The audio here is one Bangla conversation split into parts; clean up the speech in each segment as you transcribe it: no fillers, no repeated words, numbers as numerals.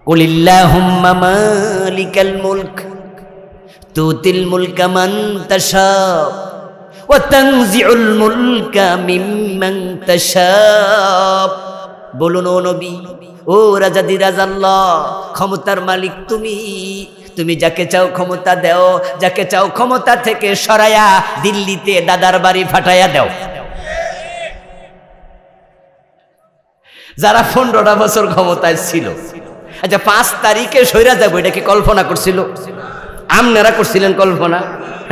কুলিল্লাহুম্মা মালিকাল মুলক তুতিল মুলকা মান তাশা ওয়া তানজিউল মুলকা মিম্মান তাশা। বলুন ও নবী, ও রাজাদিরাজ আল্লাহ, ক্ষমতার মালিক তুমি, তুমি যাকে চাও ক্ষমতা দাও, যাকে চাও ক্ষমতা থেকে সরায়া দিল্লিতে দাদার বাড়ি ফাটাইয়া দাও। যারা 15টা বছর ক্ষমতায় ছিল, আচ্ছা 5 তারিখে সইরা যাবো, এটা কি কল্পনা করছিল? আপনারা করছিলেন কল্পনা?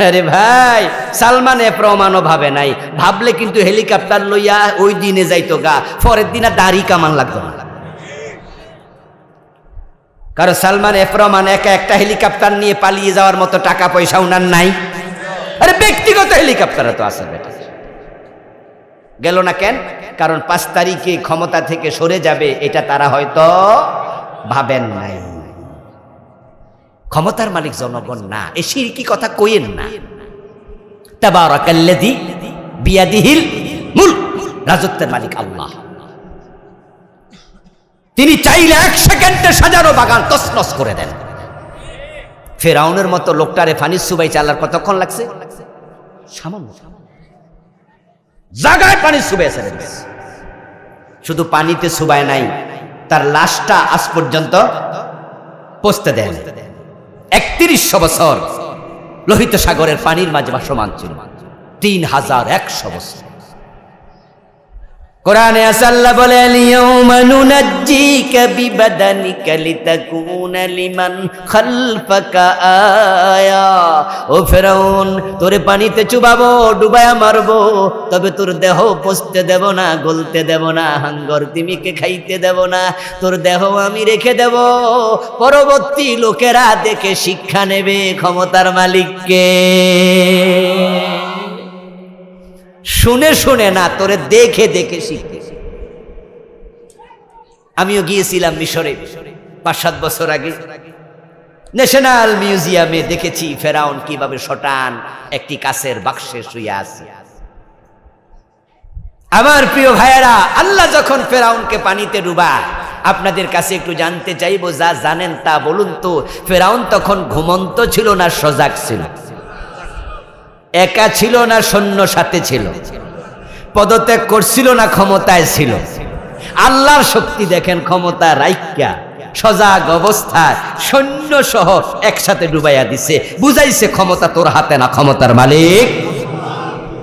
আরে ভাই, সালমান এফ রহমানও ভাবে নাই, ভাবলে কিন্তু হেলিকপ্টার লইয়া ওই দিনে যাইতো গা, পরের দিন আর দাড়ি কামান লাগতো না। কারণ সালমান এফ রহমান একা একটা হেলিকপ্টার নিয়ে পালিয়ে যাওয়ার মতো টাকা পয়সা উনার নাই। আরে ব্যক্তিগত হেলিকপ্টার তো আছে, বেটা গেল না কেন? কারণ 5 তারিখে ক্ষমতা থেকে সরে যাবে, এটা তারা হয়তো ভাবেন নাই। ক্ষমতার মালিক জনগণ না, এ শিরকি কথা কইেন না। তাবারাকাল্লাযী বিয়াদিহিল মুলক, রাজত্বের মালিক আল্লাহ। তিনি চাইলে 1 সেকেন্ডে সাজানো বাগান তছনছ করে দেন। ফেরাউনের মতো লোকটারে ফানি সুবাই চালার কতক্ষণ লাগছে? সামান্য জায়গায় পানি সুবাইছে। শুধু পানিতে সুবায় নাই, তার লাশটা আজ পর্যন্ত পচতে দেন। 3100 বছর লোহিত সাগরের পানির মাঝে ভাসমান ছিল, 3100 বছর। কোরআনে আছে, আল্লাহ বলে আল-ইয়াউমা নুনাজ্জিকা বিবাদানিকা লিতাকুনা লিমান খালফাকা আয়া। ও ফেরাউন, তোরে পানিতে চুবাবো, ডুবায়া মারবো, তবে তোর দেহ পচতে দেব না, গলতে দেব না, হাঙ্গর তিমিকে খাইতে দেব না। তোর দেহ আমি রেখে দেব, পরবর্তী লোকেরা দেখে শিক্ষা নেবে ক্ষমতার মালিককে। শুনে শুনে না, তোরে দেখে দেখে শিখতে। আমিও গিয়েছিলাম মিশরে 5-7 বছর আগে, ন্যাশনাল মিউজিয়ামে দেখেছি ফেরাউন কিভাবে শটান একটি কাচের বাক্সে শুয়ে আছে। আমার প্রিয় ভাইয়েরা, আল্লাহ যখন ফেরাউনকে পানিতে ডুবায়, আপনাদের কাছে একটু জানতে চাইবো, যা জানেন তা বলুন তো, ফেরাউন তখন ঘুমন্ত ছিল না সজাগ ছিল? একা ছিল না সৈন্য সাথে ছিল? পদত্যাগ করছিল না ক্ষমতায় ছিল? আল্লাহর শক্তি দেখেন, ক্ষমতা রাইকা সজাগ অবস্থায় সৈন্য সহ একসাথে ডুবাইয়া দিছে, বুঝাইছে ক্ষমতা তোর হাতে না, ক্ষমতার মালিক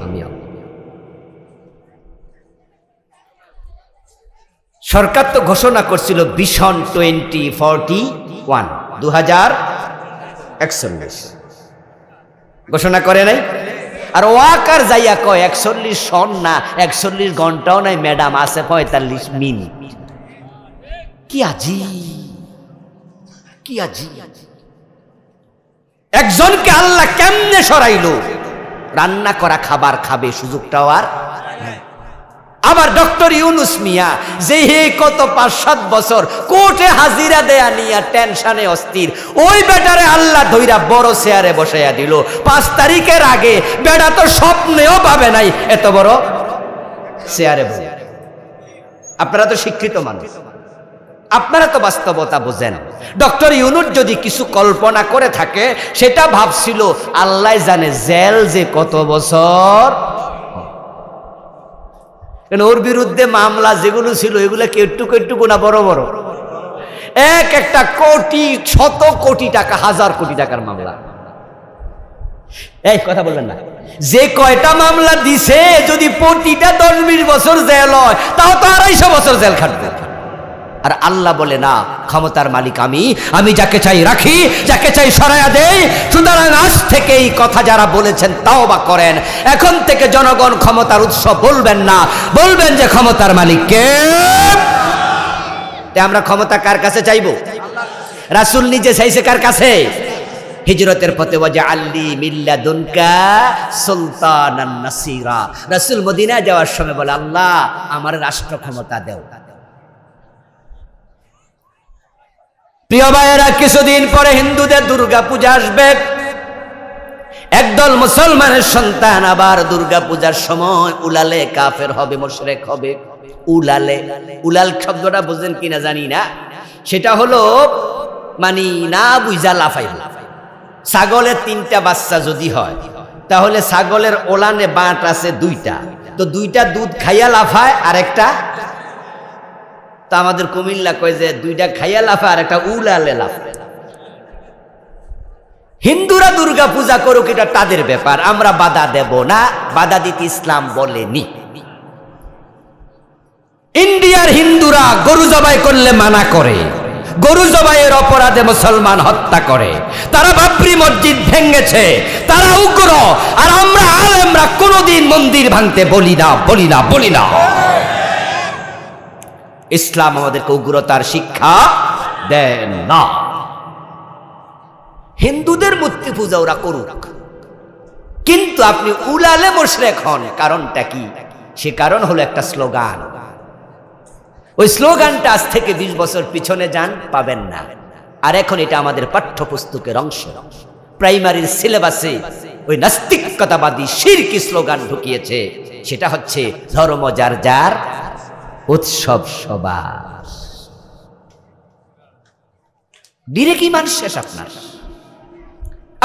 আমি। সরকার তো ঘোষণা করছিল ভিশন 2041, 2041 ঘোষণা করে নাই? আর ওয়াকার যাইয়া কয় 41 সন না, 41 ঘন্টাও নাই ম্যাডাম, আছে 45 মিনিট। কি আজি একজনকে আল্লাহ কেমনে সরাইলো? রান্না করা খাবার খাবে, সুযোগটাও আর। আবার ডক্টর ইউনুস মিয়া, যে কত 5-7 বছর কোর্টে হাজিরা দেয়া নিয়া টেনশনে অস্থির, ওই বেটারে আল্লাহ ধইরা বড় চেয়ারে বসাইয়া দিল। 5 তারিখের আগে বেটা তো স্বপ্নেও পাবে নাই এত বড় চেয়ারে বসে। আপনারা তো শিক্ষিত মানুষ, আপনারা তো বাস্তবতা বোঝেন। ডক্টর ইউনুস যদি কিছু কল্পনা করে থাকে, সেটা ভাবছিল আল্লাহ জানে জেল যে কত বছর। ওর বিরুদ্ধে মামলা যেগুলো ছিল, এগুলো কেটুকু একটুকু না বড় বড়, একটা কোটি, 100 কোটি টাকা, 1000 কোটি টাকার মামলা। এই কথা বলবেন না, যে কয়টা মামলা দিছে, যদি প্রতিটা 10-20 বছর জেল হয়, তাও তো 250 বছর জেল খাটবে। আর আল্লাহ বলে না, ক্ষমতার মালিক আমি যাকে চাই রাখি, যাকে চাই সরাইয়া দেই। সুতরাং আজ থেকে এই কথা যারা বলেছেন তাওবা করেন। এখন থেকে জনগণ ক্ষমতার উৎস বলবেন না, বলবেন যে ক্ষমতার মালিক কে। আমরা ক্ষমতা কার কাছে চাইবো? রাসূল নিজে চাইছে কার কাছে? হিজরতের পথে ওয়াজআলনি মিল্লাদুনকা সুলতানান নাসিরা। রাসূল মদিনা যাওয়ার সময় বলে, আল্লাহ আমার রাষ্ট্র ক্ষমতা দাও। প্রিয় ভাইয়েরা, কিছুদিন পরে হিন্দুদের দুর্গা পূজা আসবে। একদল মুসলমানের সন্তান আবার দুর্গা পূজার সময় উলালে কাফের হবে, মুশরিক হবে। উলালে, উলাল শব্দটা বুঝেন কিনা জানি না। সেটা হলো মানে না বুঝা লাফাইব। ছাগলের 3টা বাচ্চা যদি হয় তাহলে ছাগলের ওলানে বাঁট আছে 2টা, তো 2টা দুধ খাইয়া লাফায় আর একটা, তা আমাদের কুমিল্লা কয় যে 2টা খাইয়া লাফায় আর একটা উলালে লাফায়। হিন্দুরা দুর্গা পূজা করুক, এটা তাদের ব্যাপার, আমরা বাধা দেব না, বাধা দিতে ইসলাম বলেনি। ইন্ডিয়ার হিন্দুরা গরু জবাই করলে মানা করে, গরু জবাইয়ের অপরাধে মুসলমান হত্যা করে, তারা বাবরি মসজিদ ভেঙেছে, তারা উগ্র, আর আমরা আলেমরা কোনোদিন মন্দির ভাঙতে বলি না, বলি না, বলি না। ইসলাম আমাদেরকে উগ্রতার শিক্ষা দেন না। হিন্দুদের মূর্তি পূজা ওরা করুক, কিন্তু আপনি উলালে মুশরিক হন, কারণটা কি? সে কারণ হলো একটা স্লোগান। ওই স্লোগানটা আজ থেকে 20 বছর পিছনে যান, পাবেন না। আর এখন এটা আমাদের পাঠ্যপুস্তকের অংশ। প্রাইমারির সিলেবাসে ওই নাস্তিকতাবাদী শিরকি স্লোগান ঢুকিয়েছে, সেটা হচ্ছে ধর্ম যার যার, উৎসব সবার। ডিরেক্ট ঈমান শেষ আপনার।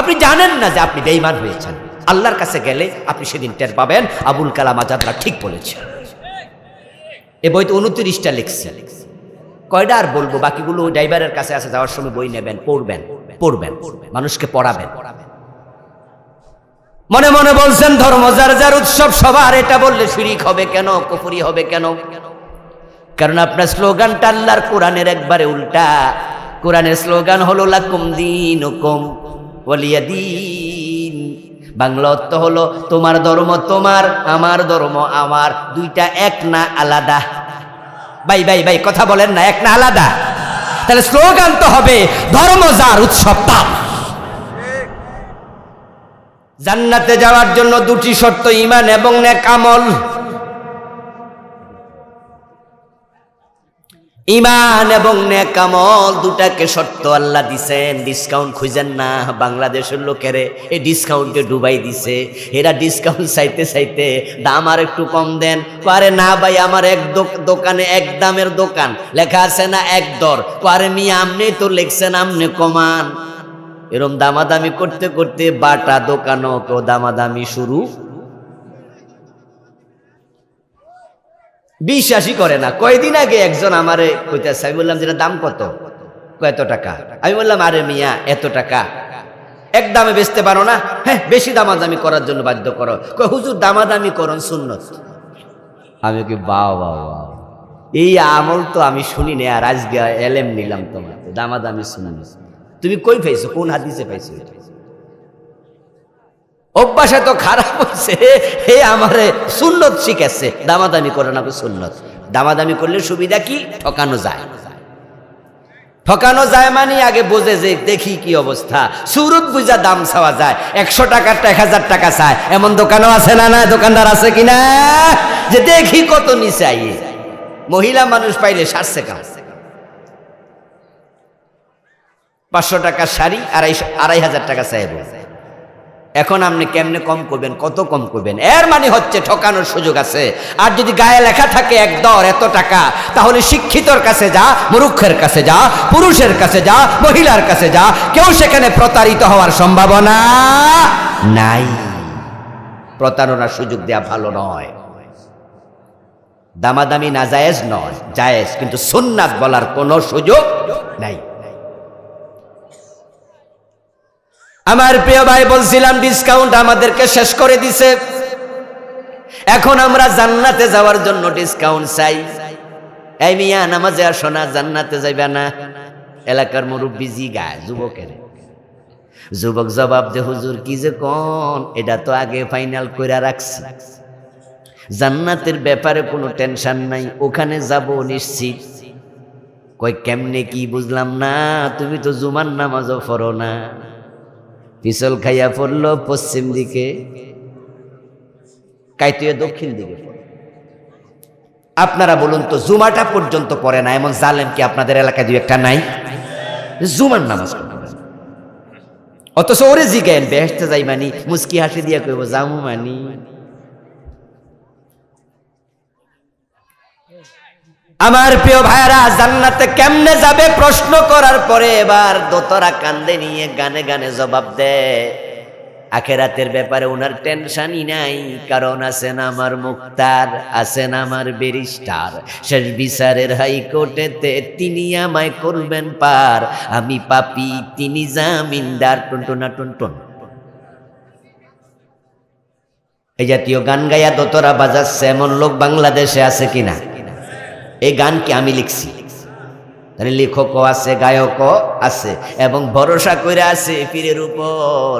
আপনি জানেন না যে আপনি বেঈমান হয়েছেন। আল্লাহর কাছে গেলে আপনি সেদিন টের পাবেন আবুল কালাম আজাদরা ঠিক বলেছেন। এ বই তো 29টা লিখছে, কয়টা আর বলবো, বাকিগুলো ওই ড্রাইভারের কাছে আছে, যাওয়ার সময় বই নেবেন, পড়বেন, পড়বেন, মানুষকে পড়াবেন। মনে মনে বলছেন ধর্ম যার যার, উৎসব সবার, এটা বললে শিরক হবে কেন, কুফরি হবে কেন? কারণ আপনার স্লোগানটা আল্লাহর কোরআনের একবারে উল্টা। কোরআনের স্লোগান হলো লাকুম দীনুকুম ওয়ালিয়া দীন। বাংলা অর্থ হলো তোমার ধর্ম তোমার, আমার ধর্ম আমার, দুইটা এক না আলাদা। ভাই ভাই ভাই কথা বলেন না, এক না আলাদা? তাহলে স্লোগান তো হবে ধর্ম যার, উৎসব তার। জান্নাতে যাওয়ার জন্য 2টি শর্ত, ঈমান এবং নেক আমল। ঈমান এবং নেক আমল দুটাকে শর্ত আল্লাহ দিছেন। ডিসকাউন্ট খুঁজেন না, বাংলাদেশের লোকেরে এই ডিসকাউন্টে ডুবাই দিছে। এরা ডিসকাউন্ট চাইতে চাইতে দাম আর একটু কম দেন, পারে না ভাই আমার এক দোকানে এক দামের দোকান, লেখা আছে না এক দর, পারে মি আমনে তো লেখছেন আমনে কমান। এরম দামাদামি করতে করতে বাটা দোকানও কেউ দামাদামি শুরু, বিশ্বাসই করে না। কয়দিন আগে একজন আমারে কইতেছে, আমি বললাম যেটা দাম কত? কত টাকা? আমি বললাম আরে মিয়া এত টাকা, এক দামে বেচতে পারো না? হ্যাঁ, বেশি দামাদামি করার জন্য বাধ্য করো। কয় হুজুর দামাদামি করুন সুন্নত। আমি কি বাহ বাহ বাহ, এই আমল তো আমি শুনি না, আর আজকে এলেম নিলাম তোমার দামাদামি শুনি। তুমি কই পাইছো, কোন হাদিসে পাইছো? অভ্যাস এত খারাপ হচ্ছে, হে আমারে সুন্নত শিখেছে, দামাদামি করে না সুন্নত। দামাদামি করলে সুবিধা কি? ঠকানো যায়। ঠকানো যায় মানে আগে বোঝে যে দেখি কি অবস্থা, সুরত বুঝা দাম চাওয়া যায়। 100 টাকারটা 1000 টাকা চায়, এমন দোকানও আছে না? না দোকানদার আছে কিনা, যে দেখি কত নিচে আইয়ে। মহিলা মানুষ পাইলে সারছে কাম। 500 টাকার শাড়ি 2500 টাকা চাইব। এখন আপনি কেমনে কম করবেন, কত কম করবেন? এর মানে হচ্ছে ঠকানোর সুযোগ আছে। আর যদি গায়ে লেখা থাকে এক দর এত টাকা, তাহলে শিক্ষিতর কাছে যা, মূর্খের কাছে যা, পুরুষের কাছে যা, মহিলার কাছে যা, কেউ সেখানে প্রতারিত হওয়ার সম্ভাবনা নাই। প্রতারণার সুযোগ দেয়া ভালো নয়। দামাদামি নাজায়েজ নয়, জায়েজ, কিন্তু সুন্নাত বলার কোনো সুযোগ নাই। আমার প্রিয় ভাই, বলছিলাম ডিসকাউন্ট আমাদেরকে শেষ করে দিছে। এখন আমরা জান্নাতে যাওয়ার জন্য ডিসকাউন্ট চাই। এই মিয়া নামাজে আসো না, জান্নাতে যাইবা না? এলাকার মুরব্বি জিগায় যুবকের। যুবক জবাব দে, হুজুর কি যে কোন, এটা তো আগে ফাইনাল কইরা রাখছি, জান্নাতের ব্যাপারে কোনো টেনশন নাই, ওখানে যাব নিশ্চিত। কই কেমনে কি বুঝলাম না, তুমি তো জুমার নামাজও পড়ো না। পিছল খাইয়া পড়লো পশ্চিম দিকে, কাইতুয়ে দক্ষিণ দিকে। আপনারা বলুন তো, জুমাটা পর্যন্ত পড়ে না এমন জালেম কি আপনাদের এলাকায় 2-1টা নাই? জুমার নামাজ অথচ ওরে জিজ্ঞেন বেহেশতে যাই মানি, মুস্কি হাসি দিয়া কইব জামু মানি। আমার প্রিয় ভাইরা, জান্নাতে কেমনে যাবে প্রশ্ন করার পরে এবার দোতরা কান্দে নিয়ে গানে গানে জবাব দেয়, আখেরাতের ব্যাপারে ওনার টেনশনই নাই, কারণ আছেন আমার মুক্তার, আছেন আমার ব্যারিস্টার, শেষ বিচারের হাইকোর্টেতে তিনি আমায় করবেন পার, আমি পাপী তিনি জামিনদার। টুনটুনা টুনটুন এই জাতীয় গান গাইয়া দোতরা বাজাচ্ছে এমন লোক বাংলাদেশে আছে কিনা? এই গান কি আমি লিখছি? লেখকও আছে, গায়কও আছে, এবং ভরসা করে আছে পীরের উপর,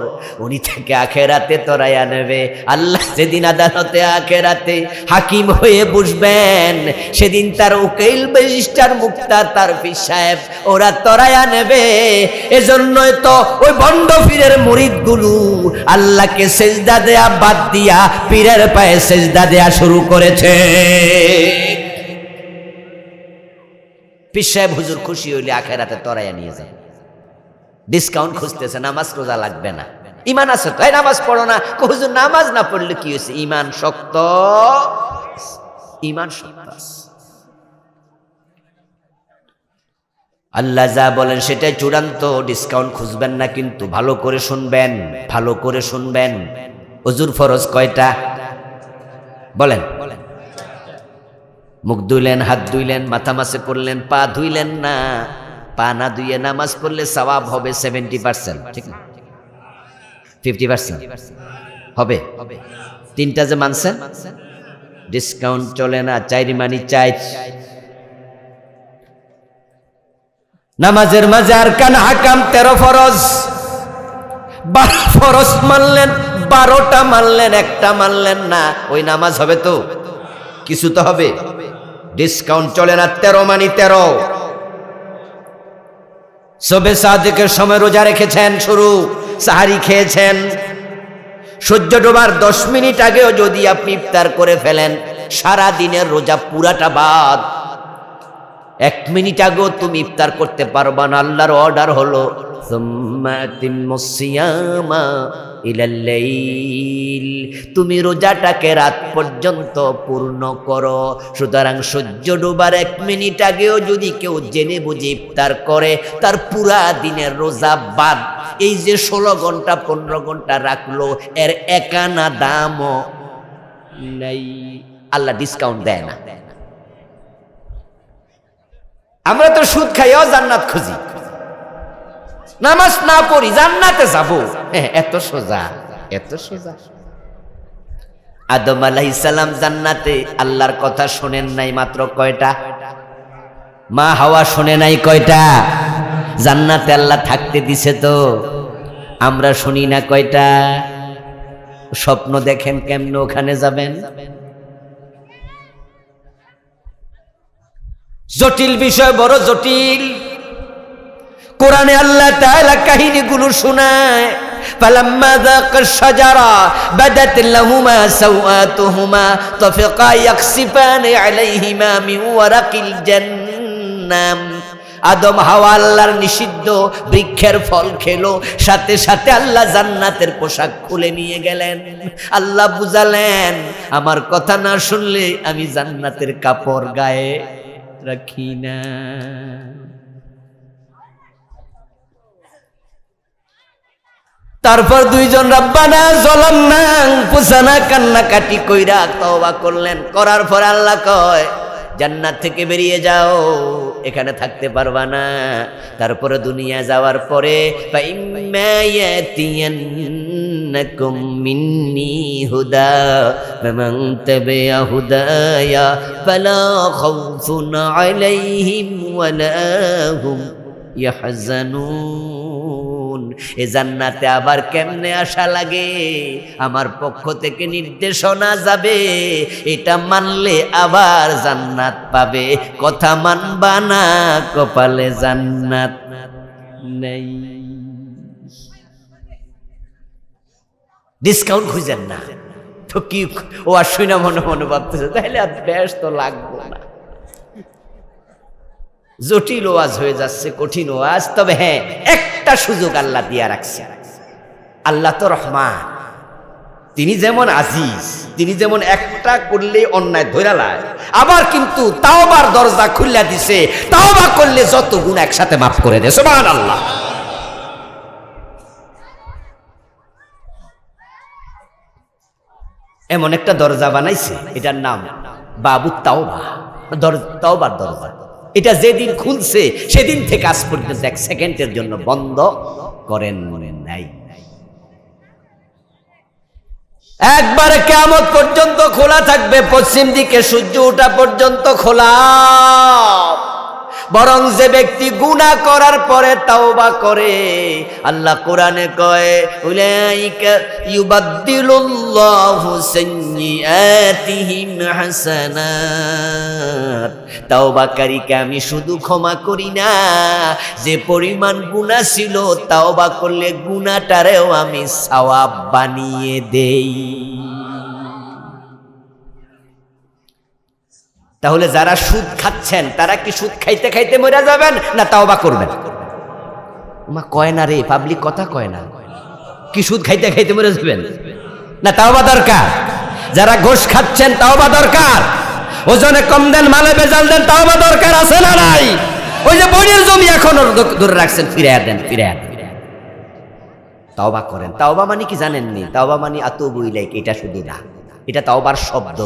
উনি থেকে আখেরাতে তরাইয়া নেবে। আল্লাহ যেদিন আদালতে আখেরাতে হাকিম হয়ে বসবেন, সেদিন তার উকিল ব্যারিস্টার মুক্তার তার পীর সাহেব ওরা তরাইয়া নেবে। এজন্যই তো ওই ভণ্ড পীরের মুরিদগুলো আল্লাহকে সেজদা দেয়া বাদ দিয়া পীরের পায়ে সেজদা দেয়া শুরু করেছে। পীর সাহেব হুজুর খুশি হইলে আখেরাতে তরাইয়া নিয়ে যায়। ডিসকাউন্ট খুঁজতেছে, নামাজ রোজা লাগবে না, ইমান আছে তো, নামাজ পড়ো না। হুজুর নামাজ না পড়লে কি হয়েছে? ইমান শক্ত, ইমান শক্ত। আল্লাহ যা বলেন সেটাই চূড়ান্ত, ডিসকাউন্ট খুঁজবেন না। কিন্তু ভালো করে শুনবেন, ভালো করে শুনবেন। হুজুর ফরজ কয়টা বলেন? মুখ ধুইলেন, হাত ধুইলেন, মাথা মাসে পড়লেন, পা ধুইলেন না। পা না ধুইয়ে নামাজ পড়লে সওয়াব হবে 70%, ঠিক না? 50% হবে। তিনটা যে মানছেন, ডিসকাউন্ট চলে না, চাইরি মানি চাই। নামাজের মাঝে আরকান হাকাম 13 ফরজ, 12 ফরজ মানলেন, 12টা মানলেন, একটা মানলেন না, ওই নামাজ হবে তো? কিছু তো হবে। ডিসকাউন্ট চলে না, 13 মানি 13। সবে সাদেকের সময় রোজা রেখেছেন, শুরু সাহারি খেয়েছেন, সূর্য ডোবার 10 মিনিট আগেও যদি আপনি ইফতার করে ফেলেন, সারা দিনের রোজা পুরাটা বাদ। 1 মিনিট আগেও তুমি ইফতার করতে পারবা না। আল্লাহর অর্ডার হলো তুমি রোজাটাকে রাত পর্যন্ত পূর্ণ করো। সুতরাং সূর্য ডোবার 1 মিনিট আগেও যদি কেউ জেনে বুঝে ইফতার করে, তার পুরা দিনের রোজা বাদ। এই যে 16 ঘন্টা 15 ঘন্টা রাখলো, এর একানা দামও নাই। আল্লাহ ডিসকাউন্ট দেয় না। আমরা তো সুদ খাইও জান্নাত খুঁজি, নামাজ না পড়ি জান্নাতে যাব, এত সোজা, এত সোজা। আদম আলাইহিস সালাম জান্নাতে আল্লাহর কথা শোনেন নাই মাত্র কয়টা? মা হাওয়া শোনে নাই কয়টা? জান্নাতে আল্লাহ থাকতে দিছে তো, আমরা শুনি না কয়টা? স্বপ্ন দেখেন কেমনে ওখানে যাবেন? জটিল বিষয়, বড় জটিল। কোরআনে আল্লাহ তাআলা কাহিনীগুলো শোনায়। ফালাম্মা যাকাশ শাজারা বাদাত লাহুমা সাওআতুহুমা তাফিকা ইয়াকসিফানি আলাইহিমা মিন ওয়ারাকিল জান্নাম। আদম হাওয়া আল্লাহর নিষিদ্ধ বৃক্ষের ফল খেলো, সাথে সাথে আল্লাহ জান্নাতের পোশাক খুলে নিয়ে গেলেন। আল্লাহ বুঝালেন, আমার কথা না শুনলে আমি জান্নাতের কাপড় গায়ে রাখি না। তারপর দুইজন রব্বানা যালামনা আনফুসানা কান্নাকাটি কইরা তওবা করলেন। করার পর আল্লাহ কয়, জান্নাত থেকে বেরিয়ে যাও, এখানে থাকতে পারবা না। তারপরে দুনিয়া যাওয়ার পরে ফাইম্মা ইয়াতিয়ান্নাকুম মিন্নি হুদা ফামান তাবিআ হুদায়া ফালা খাউফুন আলাইহিম ওয়ালা হুম ইয়াহজানুন। এ জান্নাতে আবার কেমনে আশা লাগে? আমার পক্ষ থেকে নির্দেশনা যাবে, এটা মানলে আবার জান্নাত পাবে। কথা মানবা না, কপালে জান্নাত নেই। ডিসকাউন্ট খুঁজেন না তো কি? ও আর শুই না মনে মনে ভাবতেছে, তাহলে আর বেশ তো লাগবো না। জটিল ওয়াজ হয়ে যাচ্ছে, কঠিন ওয়াজ। তবে হ্যাঁ, একটা সুযোগ আল্লাহ দিয়া রাখছে। আল্লাহ তো রহমান, তিনি যেমন আজিজ, তিনি যেমন একটা করলে অন্যায় ধইরা লায়, আবার কিন্তু তাওবার দরজা খুলে দিছে, তাওবা করলে যত গুনাহ একসাথে মাফ করে দেয়। সুবহানাল্লাহ। এমন একটা দরজা বানাইছে, এটার নাম বাবু তাওবা, তাওবার দরজা। এটা যেদিন খুলছে সেদিন থেকে আজ পর্যন্ত এক সেকেন্ডের জন্য বন্ধ করেন নাই। একবারে কিয়ামত পর্যন্ত খোলা থাকবে, পশ্চিম দিকে সূর্য ওঠা পর্যন্ত খোলা। বরং যে ব্যক্তি গুনাহ করার পরে তাওবা করে, আল্লাহ কোরআনে কয় উলাইকা ইউবাদদিলুল্লাহু সাইয়্যাতিহিম হাসানাত, তাওবাকারীকে আমি শুধু ক্ষমা করি না, যে পরিমাণ গুনাহ ছিল তাওবা করলে গুনাহটারেও আমি সওয়াব বানিয়ে দেই। তাহলে যারা সুদ খাচ্ছেন তারা কি সুদ খাইতে খাইতে মরে যাবেন না তাওবা করবেন? মা কয় না রে, পাবলিক কথা কয় না। কি সুদ খাইতে খাইতে মরে যাবেন না তাওবা দরকার? যারা ঘুষ খাচ্ছেন তাওবা দরকার, ওজনে কম দেন, মালে বেজাল দেন, তাওবা দরকার আছে না নাই? ওই যে বড়ির জমি এখনো ধরে রাখছেন, ফিরাইয়া দেন, ফিরাইয়া দেন। তাওবা করেন। তাওবা মানে কি জানেননি? তাওবা মানে আতুবু ইলাইক, এটা শুধু না, এটা তাওবার শব্দ।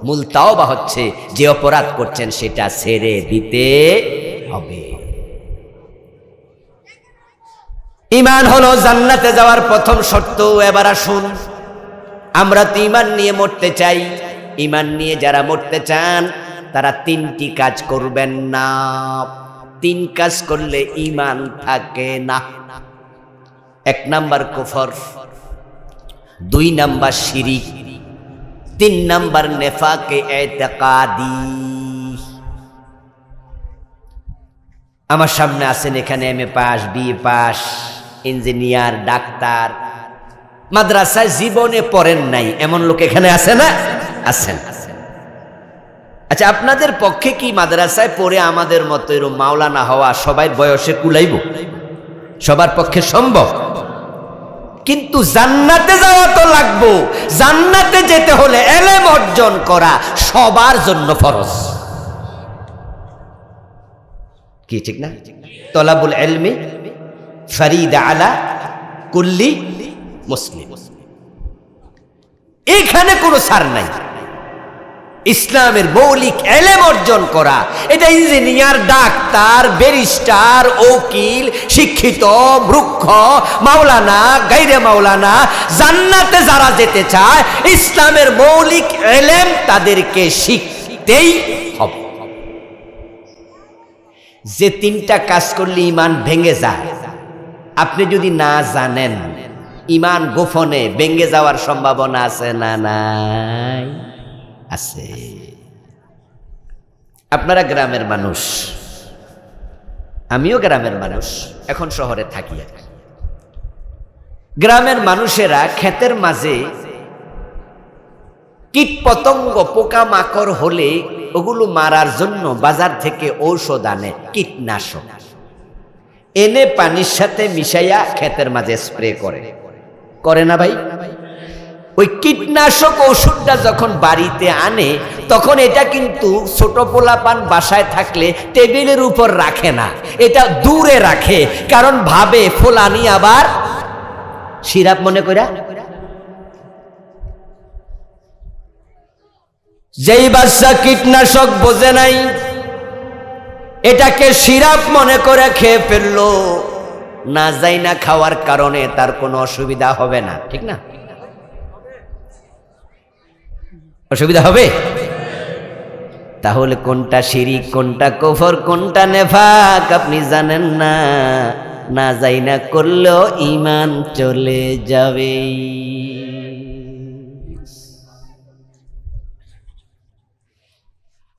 মূল তাওবা হচ্ছে যে অপরাধ করছেন সেটা ছেড়ে দিতে হবে। ঈমান হলো জান্নাতে যাওয়ার প্রথম শর্ত। এবার আসুন, আমরা তো ঈমান নিয়ে মরতে চাই। ঈমান নিয়ে যারা মরতে চান তারা তিনটি কাজ করবেন না। তিন কাজ করলে ঈমান থাকে না। 1 নাম্বার কুফর, 2 নাম্বার শিরিক, 3 নাম্বার নেফাকে ইতিকাদি। আমার সামনে আছেন এখানে MA pass, BA pass, engineer, doctor, মাদ্রাসায় জীবনে পড়েন নাই এমন লোক এখানে আছে না? আছেন। আচ্ছা, আপনাদের পক্ষে কি মাদ্রাসায় পড়ে আমাদের মতো এরকম মাওলানা হওয়া সবাই বয়সে কুলাইব? সবার পক্ষে সম্ভব? কিন্তু জান্নাতে যাওয়া তো লাগবো। জান্নাতে যেতে হলে ইলম অর্জন করা সবার জন্য ফরজ। কি ঠিক না? তলাবুল ইলমি ফরিদা আলা কুল্লি মুসলিম। এখানে কোনো ছাড় নাই। ইসলামের মৌলিক ইলম অর্জন করা, এটা ইঞ্জিনিয়ার, ডাক্তার, ব্যারিস্টার, উকিল, শিক্ষিত, মূর্খ, মাওলানা, গায়রে মাওলানা, জান্নাতে যারা যেতে চায় ইসলামের মৌলিক ইলম তাদেরকে শিখতেই হবে। যে 3টা কাজ করলে ঈমান ভেঙে যায়, আপনি যদি না জানেন, ঈমান গোপনে ভেঙে যাওয়ার সম্ভাবনা আছে না নাই? আছে। আপনারা গ্রামের মানুষ, আমিও গ্রামের মানুষ, এখন শহরে থাকি। গ্রামের মানুষেরা ক্ষেতের মাঝে কীট পতঙ্গ, পোকা মাকড় হলে ওগুলো মারার জন্য বাজার থেকে ঔষধ আনে, কীটনাশক এনে পানির সাথে মিশাইয়া ক্ষেতের মাঝে স্প্রে করে না ভাই? ওই কীটনাশক ওষুধটা যখন বাড়িতে আনে তখন এটা কিন্তু ছোট পোলাপান বাসায় থাকলে টেবিলের উপর রাখে না, এটা দূরে রাখে। কারণ ভাবে ফোলানি আবার সিরাপ মনে কইরা। যেই বাচ্চা কীটনাশক বোঝে নাই, এটাকে সিরাপ মনে করে খেয়ে ফেললো, না যাই না খাওয়ার কারণে তার কোনো অসুবিধা হবে না, ঠিক না? অসুবিধা হবে? তাহলে কোনটা শিরিক, কোনটা কুফর, কোনটা নেফাক আপনি জানেন না। না যাই না করলেও ঈমান চলে যাবে।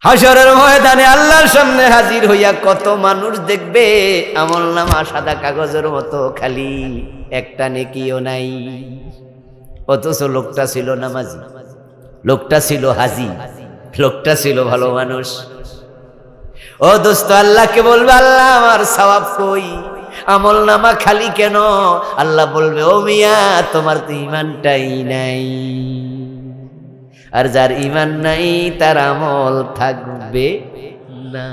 হাশরের ময়দানে আল্লাহর সামনে হাজির হইয়া কত মানুষ দেখবে আমলনামা সাদা কাগজের মতো খালি, একটা নেকিও নাই। অথচ লোকটা ছিল নামাজি, লোকটা ছিল হাজি, লোকটা ছিল ভালো মানুষ। ও দোস্ত, আল্লাহকে বলবে আল্লাহ আমার সওয়াব কই? আমল নামা খালি কেন? আল্লাহ বলবে, ও মিয়া তোমার তো ইমানটাই নাই, আর যার ইমান নাই তার আমল থাকবে না।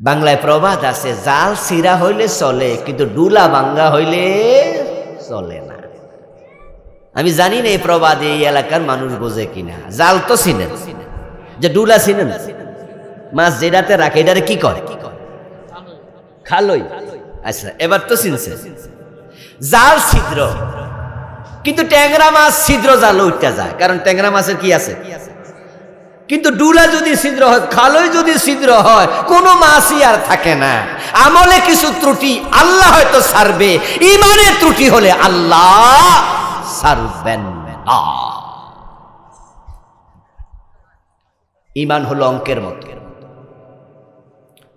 বাংলায় প্রবাদ আছে, জাল সিরা হইলে চলে কিন্তু ডুলা ভাঙ্গা হইলে চলে না। আমি জানি না এই প্রবাদ এই এলাকার মানুষ বোঝে কিনা। জাল তো চিনেন, যে ডুলা চিনেন, মাছ যেটাতে রাখে এটারে কি করে? খালই। আচ্ছা, এবার তো চিনছে। জাল ছিদ্র, কিন্তু ট্যাংরা মাছ ছিদ্র জাল উঠতে যায়, কারণ ট্যাংরা মাছের কি আছে। কিন্তু ডুলা যদি ছিদ্র হয়, খালই যদি ছিদ্র হয়, কোনো মাছই আর থাকে না। আমলে কিছু ত্রুটি আল্লাহ হয়তো ছাড়বে, ইমানে ত্রুটি হলে আল্লাহ ছাড়বেন না। ইমান হলো অঙ্কের মতো,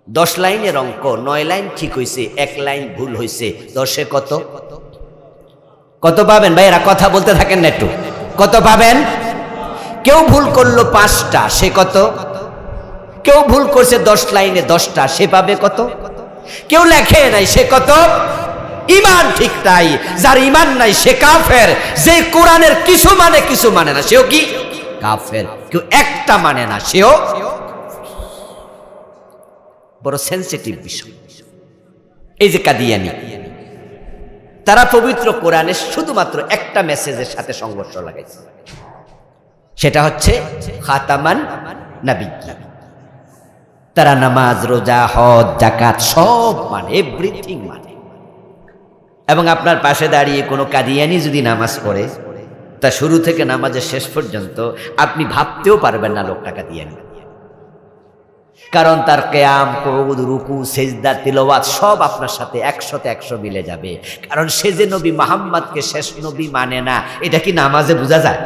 10 লাইনের অঙ্ক, 9 লাইন ঠিক হয়েছে, 1 লাইন ভুল হয়েছে, 10-এ কত? কত পাবেন ভাই? এরা কথা বলতে থাকেন না একটু। কত পাবেন? কেউ ভুল করলো 5টা, সে কত? কেউ ভুল করছে 10 লাইনে 10টা, সে পাবে কত? কেউ লেখে নাই, সে কত? ইমান ঠিক নাই, যার ইমান নাই সে কাফের। যে কোরআনের কিছু মানে না, সেও কি কাফের। কেউ একটা মানে না, সেও। বড় সেনসিটিভ বিষয় এই যে কাদিয়ানি, তারা পবিত্র কোরআনে শুধুমাত্র একটা মেসেজের সাথে সংঘর্ষ লাগাইছে, সেটা হচ্ছে খাতামান নাবিয়্যিন। তারা নামাজ, রোজা, হজ, যাকাত সব মানে, এভরিথিং মানে। এবং আপনার পাশে দাঁড়িয়ে কোনো কাদিয়ানি যদি নামাজ পড়ে, তা শুরু থেকে নামাজের শেষ পর্যন্ত আপনি ভাবতেও পারবেন না লোকটা কাদিয়ানি। কারণ তার কিয়াম, কুউদ, রুকু, সিজদা, তিলাওয়াত সব আপনার সাথে 100-100 মিলে যাবে। কারণ সে যে নবী মুহাম্মদকে শেষ নবী মানে না, এটা কি নামাজে বোঝা যায়?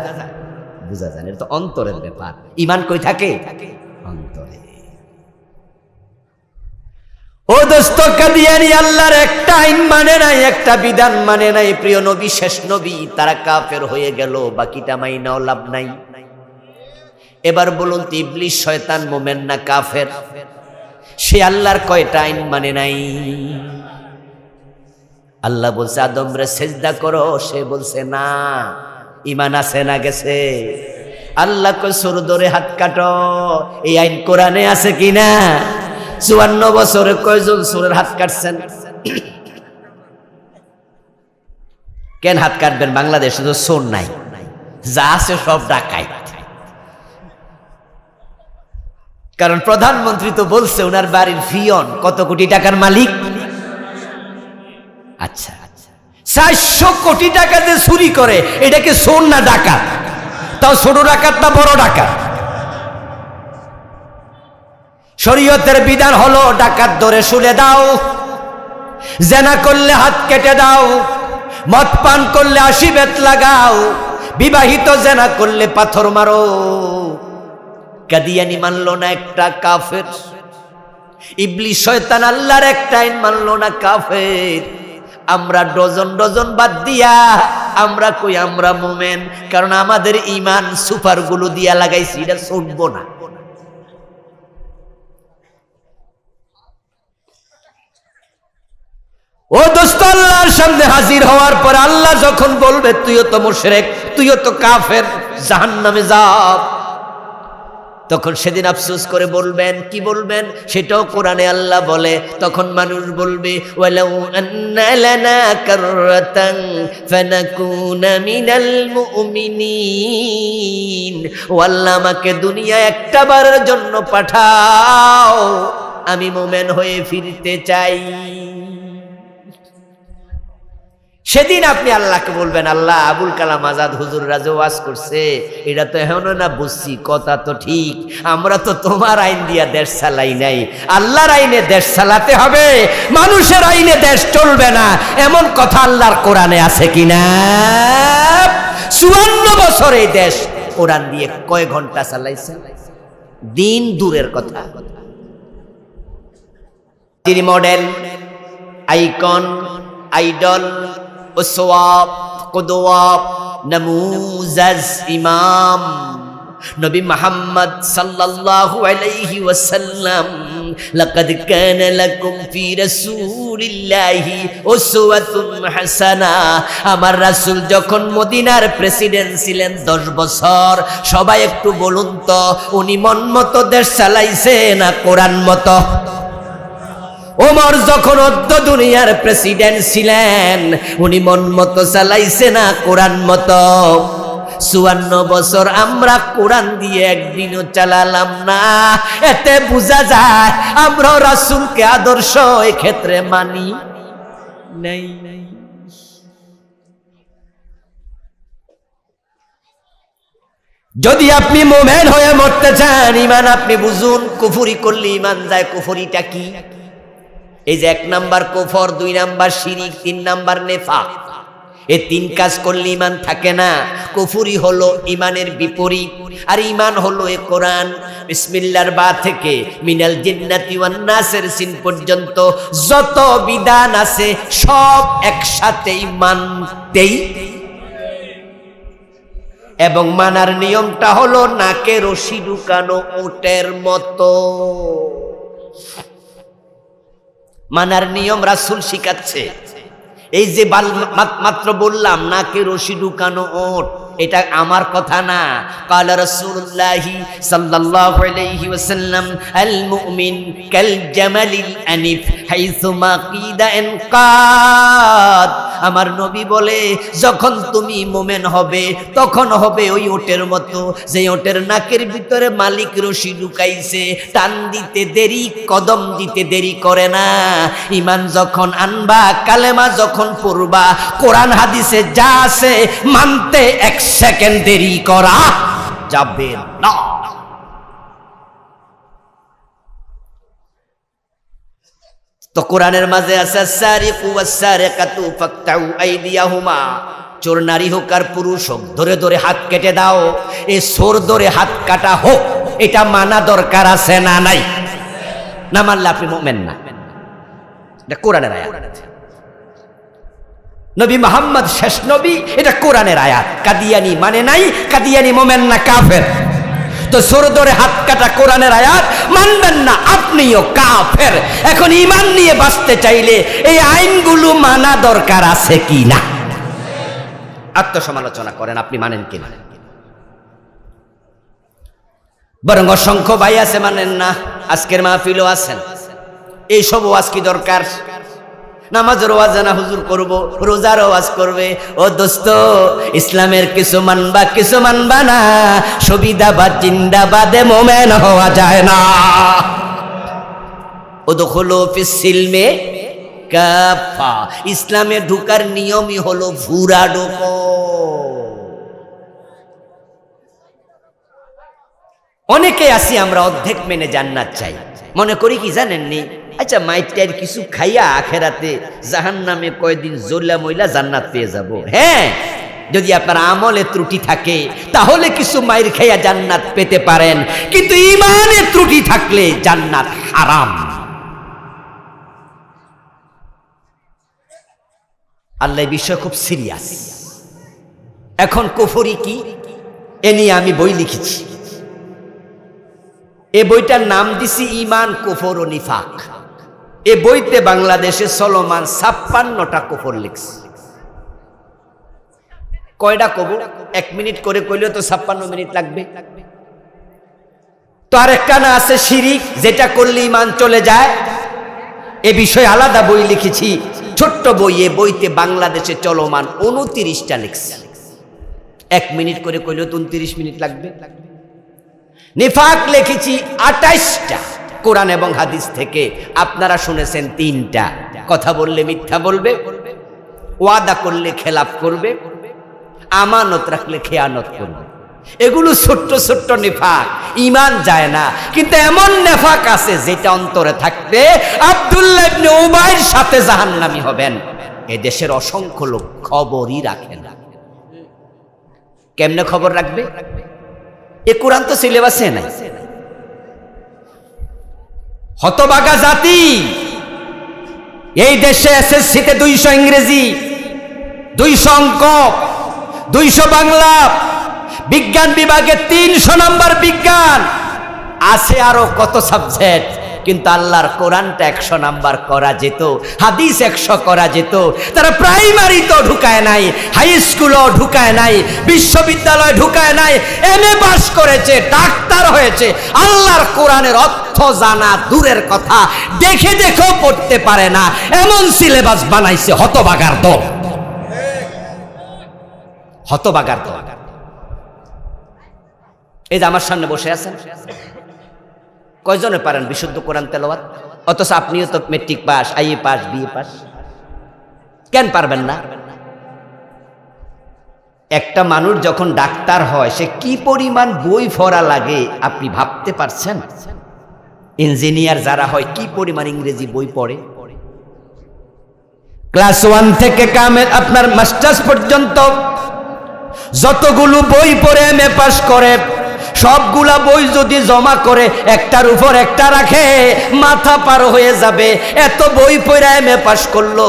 বোঝা যায় না, এটা তো অন্তরের ব্যাপার। ঈমান কই থাকে? অন্তরে। ও দোস্ত, কাদিয়ানি আল্লাহর একটা আইন মানে নাই, একটা বিধান মানে নাই। প্রিয় নবী শেষ নবী, তারা কাফের হয়ে গেল, বাকিটা মাইনাও লাভ নাই। এবার বলুন তো, ইবলিস শয়তান মোমেন না কাফের? সে আল্লাহর কয়টা আইন মানে নাই? আল্লাহ বলছে আদম রে সেজদা করো, সে বলছে না। ঈমান আছে না গেছে? আল্লাহ কই সূর ধরে হাত কাটো, এই আইন কোরআনে আছে কিনা? 54 বছরে কয়জন সূরের হাত কাটছেন? কেন হাত কাটবেন? বাংলাদেশে তো চোর নাই, যা আছে সব ডাকাইত। কারণ প্রধানমন্ত্রী তো বলছে ওনার বাড়ির ফিয়ন কত কোটি টাকার মালিক। আচ্ছা, 400 কোটি টাকা যে চুরি করে, এটাকে চোর না ডাকাত? তাও ছোট ডাকাত না বড় ডাকাত? শরীয়তের বিধান হলো ডাকাত ধরে শুলে দাও, জেনা করলে হাত কেটে দাও, মদ পান করলে 80 বেত লাগাও, বিবাহিত জেনা করলে পাথর মারো। কাদিয়ানি মানলো না, একটা কাফের। ইবলিস শয়তান আল্লাহর একটা আইন মানলো না, কাফের। আমরা ডজন ডজন বাদ দিয়া আমরা কই আমরা মোমেন, কারণ আমাদের ঈমান সুপারগুলো দিয়া লাগাইছি, এটা শুনবো না। ও দোস্ত, আল্লাহর সামনে হাজির হওয়ার পর আল্লাহ যখন বলবে তুইও তো মুশরিক, তুইও তো কাফের, জাহান্নামে যা, তখন সেদিন আফসোস করে বলবেন, কি বলবেন? সেটাও কোরআনে আল্লাহ বলে। তখন মানুষ বলবে ওয়ালাউ আন্না লানা কাররাতান ফানাকুনা মিনাল মুমিনিন, ও আল্লাহ আমাকে দুনিয়ায় একটা বারের জন্য পাঠাও, আমি মুমিন হয়ে ফিরতে চাই। সেদিন আপনি আল্লাহকে বলবেন, আল্লাহ আবুল কালাম আজাদ হুজুর রাজে ওয়াজ করছে, এটা তো এখনো না বুঝছি, কথা তো ঠিক, আমরা তো তোমার আইন দিয়া দেশ চালাই নাই, আল্লাহর আইনে দেশ চালাতে হবে, মানুষের আইনে দেশ চলবে না, এমন কথা আল্লাহর কোরআনে আছে কিনা? 54 বছর এই দেশ কোরআন দিয়ে কয় ঘন্টা চালাইছে? দিন দূরের কথা। তিনি মডেল, আইকন, আইডল, উসওয়া, কুদওয়া, নমুজাজ, ইমাম নবী মুহাম্মদ সাল্লাল্লাহু আলাইহি ওয়াসাল্লাম লাকাদ কানা লাকুম ফি রাসূলিল্লাহি উসওয়াতুন হাসানা। আমার রাসূল যখন মদিনার প্রেসিডেন্ট ছিলেন 10 বছর, সবাই একটু বলুন তো উনি মন মতো দেশ চালাইছে না কোরআন মতো? ওমর যখন অদ্য দুনিয়ার প্রেসিডেন্ট ছিলেন, উনি মন মতো চালাইছে না কোরআন মতো? 54 বছর আমরা কোরআন দিয়ে একদিনও চালালাম না। এতে বোঝা যায় আমরা রাসূলকে আদর্শ এক্ষেত্রে মানি নাই। যদি আপনি মুমিন হয়ে মরতে চান, ঈমান আপনি বুঝুন। কুফরি করলে ঈমান যায়। কুফরিটা কি? এই যে 1 নাম্বার কুফর, 2 নাম্বার শিরিক, 3 নাম্বার নেফাক। এই 3 কাজ করলে ঈমান থাকে না। কুফরি হলো ঈমানের বিপরীত, আর ঈমান হলো এ কোরআন। বিসমিল্লাহর বা থেকে মিনাল জিন্নাতি ওয়ান নাসের সিন পর্যন্ত যত বিধান আছে সব একসাথেই মানতেই, এবং মানার নিয়মটা হলো নাকে রশি ঢুকানো উটের মতো। মানার নিয়ম রাসূল শিখাচ্ছে। এই যে মাত্র বললাম নাকে রশি ঢুকানো উট, এটা আমার কথা না। কালা রাসূলুল্লাহি সাল্লাল্লাহু আলাইহি ওয়াসাল্লাম আল মুমিন কাল জামালিল আনিফ হাইসুমা কিদা ইনকাদ। আমার নবী বলে, যখন তুমি মুমিন হবে তখন হবে ওই ওটের মতো, যে ওটের নাকের ভিতরে মালিক রশি ঢুকাইছে। টান দিতে দেরি, কদম দিতে দেরি করে না। ঈমান যখন আনবা, কালেমা যখন পড়বা, কোরআন হাদিসে যা আছে মানতে 1 সেকেন্ড দেরি করা যাবে না। তো কোরআনের মাঝে আছে সারিকু ওয়াসারিকাতু ফাকতাউ আইদিয়াহুমা। চোর নারী হোক আর পুরুষ হোক, ধরে ধরে হাত কেটে দাও। এই চোর ধরে হাত কাটা হোক, এটা মানা দরকার আছে না নাই? না মানলে আপনি মুমিন না। এটা কোরআনের আয়াত। নবী মুহাম্মদ শেষ নবী, এটা কোরআনের আয়াত। কাদিয়ানি মানে নাই, কাদিয়ানি মুমিন না, কাফের। তো চোর ধরে হাত কাটা কোরআনের আয়াত, মানবেন না, আপনিও কাফের। এখন ঈমান নিয়ে বাঁচতে চাইলে এই আইনগুলো মানা দরকার আছে কি না? আত্মসমালোচনা করেন, আপনি মানেন কিনা? বরং অসংখ্য ভাই আছে মানেন না। আজকের মাহফিলও আছেন। এইসব ওয়াজ কি দরকার? নামাজের ওয়াজ না হুজুর করব, রোজার ওয়াজ করবে। ও দোস্ত, ইসলামের কিছু মানবা কিছু মানবা না। সুবিধাবাদ জিন্দাবাদে মোমেন হওয়া যায় না। উদখুলু ফিস সিলমে কাফা। ইসলামে ঢোকার নিয়মই হলো ভুরা ঢোকো। অনেকে আছি আমরা অর্ধেক মেনে জান্নাত চাই। মনে করি কি জানেননি, আচ্ছা মাইটার কিছু খাইয়া আখেরাতে জাহান্নামে কয়দিন জোলা মইলা জান্নাত পেয়ে যাব। হ্যাঁ, যদি আপনার আমলে ত্রুটি থাকে তাহলে কিছু মাইর খাইয়া জান্নাত পেতে পারেন, কিন্তু ঈমানে ত্রুটি থাকলে জান্নাত হারাম। আল্লাহ বিষয় খুব সিরিয়াস। এখন কুফরি কি, এ নিয়ে আমি বই লিখেছি। এই বইটার নাম দিছি ঈমান, কুফর ও নিফাক। এই বইতে বাংলাদেশে চলমান 56টা কুফর লিখছে। কয়টা কব? 1 মিনিট করে কইলেও তো 56 মিনিট লাগবে। তো আরেকটা না আছে শিরিক, যেটা করলে ঈমান চলে যায়। এ বিষয়ে আলাদা বই লিখেছি, ছোট্ট বই। এ বইতে বাংলাদেশে চলমান 29টা লিখছে। 1 মিনিট করে কইলেও তো 29 মিনিট লাগবে। নিফাক লিখেছি 28টা, কোরআন এবং হাদিস থেকে। আপনারা শুনেছেন 3টা। কথা বললে মিথ্যা বলবে, ওয়াদা করলে খেলাফ করবে, আমানত রাখলে খেয়ানত করবে। এগুলো ছোট্ট ছোট্ট নিফাক, ঈমান যায় না। কিন্তু এমন নিফাক আছে যেটা অন্তরে থাকবে আব্দুল্লাহ ইবনে উবাইর সাথে জাহান্নামী হবেন। এ দেশের অসংখ্য লোক খবরই রাখে না। কেমনে খবর রাখবে? এ কোরআন তো সিলেবাসে নাই। হতভাগা জাতি। এই দেশে এসএসসিতে 200 ইংরেজি, 200 অঙ্ক, 200 বাংলা, বিজ্ঞান বিভাগে 300 নাম্বার বিজ্ঞান, আছে আরো কত সাবজেক্ট। কিন্তু আল্লাহর কোরআনটা 100 নাম্বার করা যেত, হাদিস 100 করা যেত। তারা প্রাইমারি তো ঢুকায় নাই, হাই স্কুলও ঢুকায় নাই, বিশ্ববিদ্যালয় ঢুকায় নাই, এমএ পাস করেছে, ডাক্তার হয়েছে। আল্লাহর কোরআনের অর্থ জানা দূরের কথা, দেখে দেখেও পড়তে পারে না, এমন সিলেবাস বানাইছে হতবাগার দল, হতবাগার দল। এই যে আমার সামনে বসে আছেন, কয়জনে পারেন বিশুদ্ধ কোরআন তেলাওয়াত? অথচ আপনিও তো matric pass, IA pass, BA pass, কেন পারবেন না? একটা মানুষ যখন ডাক্তার হয় সে কি পরিমাণ বই পড়া লাগে আপনি ভাবতে পারছেন? ইঞ্জিনিয়ার যারা হয় কি পরিমাণ ইংরেজি বই পড়ে। ক্লাস 1 থেকে কামেল আপনার মাস্টার্স পর্যন্ত যতগুলো বই পড়ে এমএ পাস করে, সবগুলা বই যদি জমা করে একটার উপর একটা রাখে মাথা পার হয়ে যাবে। এত বই পড়ে এমএ পাস করলো।